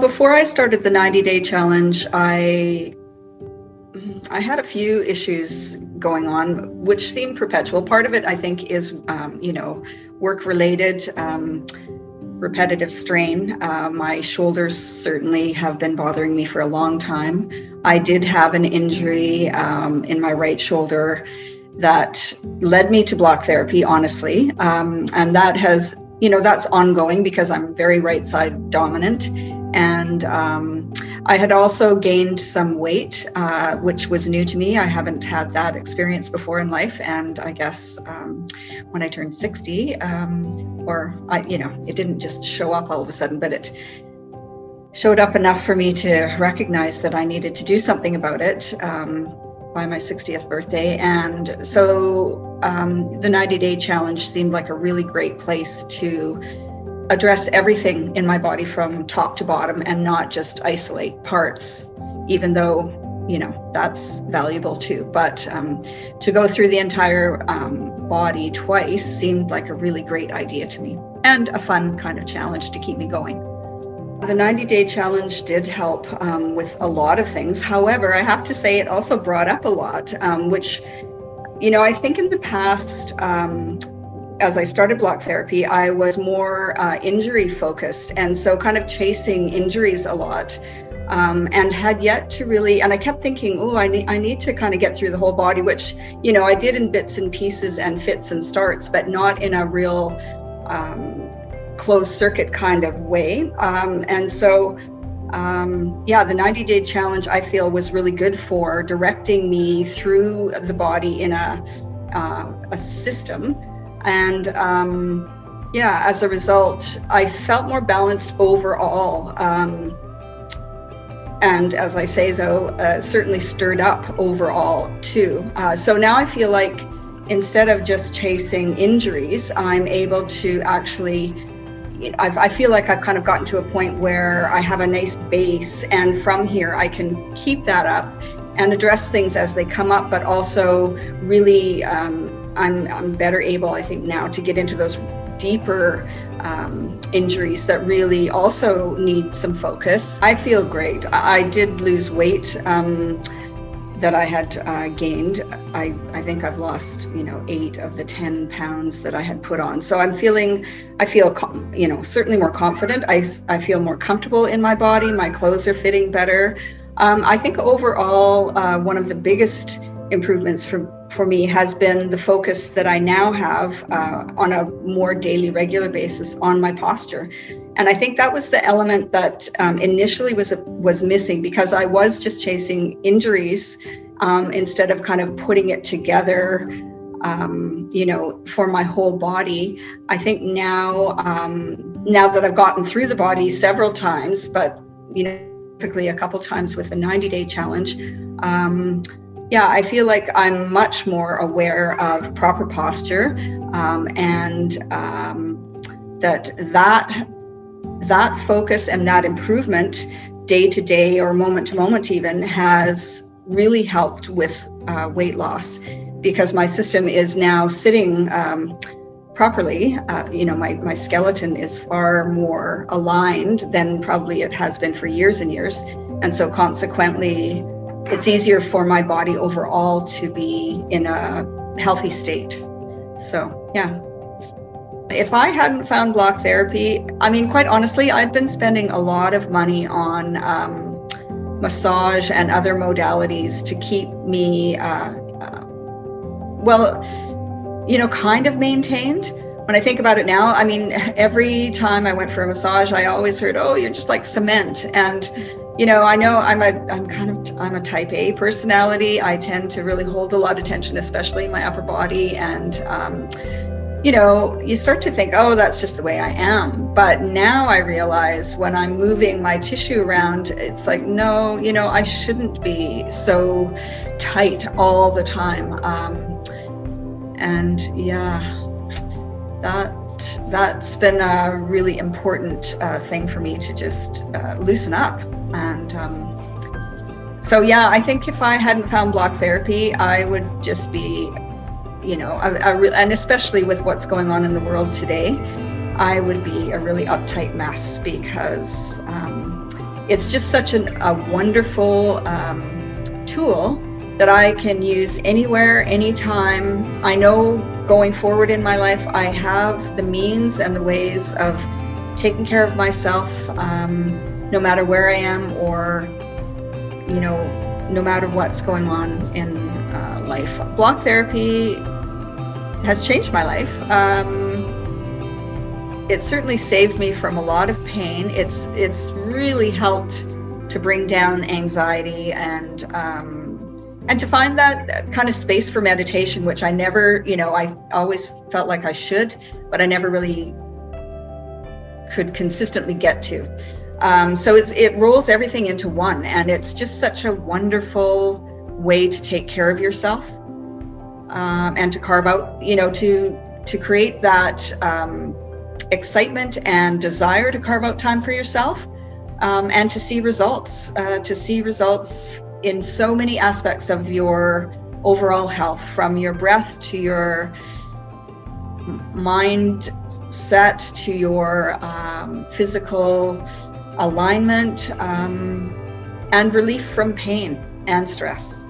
Before I started the 90-day challenge, I had a few issues going on, which seemed perpetual. Part of it, I think, is, work-related, repetitive strain. My shoulders certainly have been bothering me for a long time. I did have an injury in my right shoulder that led me to block therapy, honestly. And that has, that's ongoing because I'm very right side dominant. And I had also gained some weight, which was new to me. I haven't had that experience before in life. And I guess when I turned 60, it didn't just show up all of a sudden, but it showed up enough for me to recognize that I needed to do something about it by my 60th birthday. And so the 90-day challenge seemed like a really great place to address everything in my body from top to bottom and not just isolate parts, even though, that's valuable too. But to go through the entire body twice seemed like a really great idea to me and a fun kind of challenge to keep me going. The 90-day challenge did help with a lot of things. However, I have to say it also brought up a lot, which, I think in the past, as I started block therapy, I was more injury focused, and so kind of chasing injuries a lot, and had yet to really, and I kept thinking, I need to kind of get through the whole body, which, I did in bits and pieces and fits and starts, but not in a real closed circuit kind of way. And so, the 90-day challenge, I feel, was really good for directing me through the body in a system. And as a result, I felt more balanced overall. And as I say, though, certainly stirred up overall too. So now I feel like instead of just chasing injuries, I'm able to actually, I feel like I've kind of gotten to a point where I have a nice base, and from here I can keep that up and address things as they come up, but also really I'm better able, I think, now to get into those deeper injuries that really also need some focus. I feel great. I did lose weight that I had gained. I think I've lost, 8 of the 10 pounds that I had put on. So I feel, certainly more confident. I feel more comfortable in my body. My clothes are fitting better. I think overall, one of the biggest improvements for me has been the focus that I now have on a more daily, regular basis on my posture. And I think that was the element that initially was missing, because I was just chasing injuries instead of kind of putting it together, for my whole body. I think now that I've gotten through the body several times, but typically a couple times with the 90-day challenge, I feel like I'm much more aware of proper posture, and that focus and that improvement day to day or moment to moment even has really helped with weight loss, because my system is now sitting properly. My skeleton is far more aligned than probably it has been for years and years. And so consequently, it's easier for my body overall to be in a healthy state. So, yeah. If I hadn't found block therapy, quite honestly, I'd been spending a lot of money on massage and other modalities to keep me, kind of maintained. When I think about it now, every time I went for a massage, I always heard, "Oh, you're just like cement." And I know I'm a type A personality. I tend to really hold a lot of tension, especially in my upper body. And, you start to think, oh, that's just the way I am. But now I realize when I'm moving my tissue around, it's like, no, I shouldn't be so tight all the time. That's been a really important thing for me to just loosen up. And I think if I hadn't found block therapy, I would just be, and especially with what's going on in the world today, I would be a really uptight mess, because it's just such a wonderful tool that I can use anywhere, anytime. I know going forward in my life, I have the means and the ways of taking care of myself, no matter where I am, or, you know, no matter what's going on in life. Block therapy has changed my life. It certainly saved me from a lot of pain. It's really helped to bring down anxiety and to find that kind of space for meditation, which I never, I always felt like I should, but I never really could consistently get to. So it rolls everything into one, and it's just such a wonderful way to take care of yourself, and to carve out, to create that excitement and desire to carve out time for yourself, and to see results in so many aspects of your overall health, from your breath to your mindset to your physical alignment, and relief from pain and stress.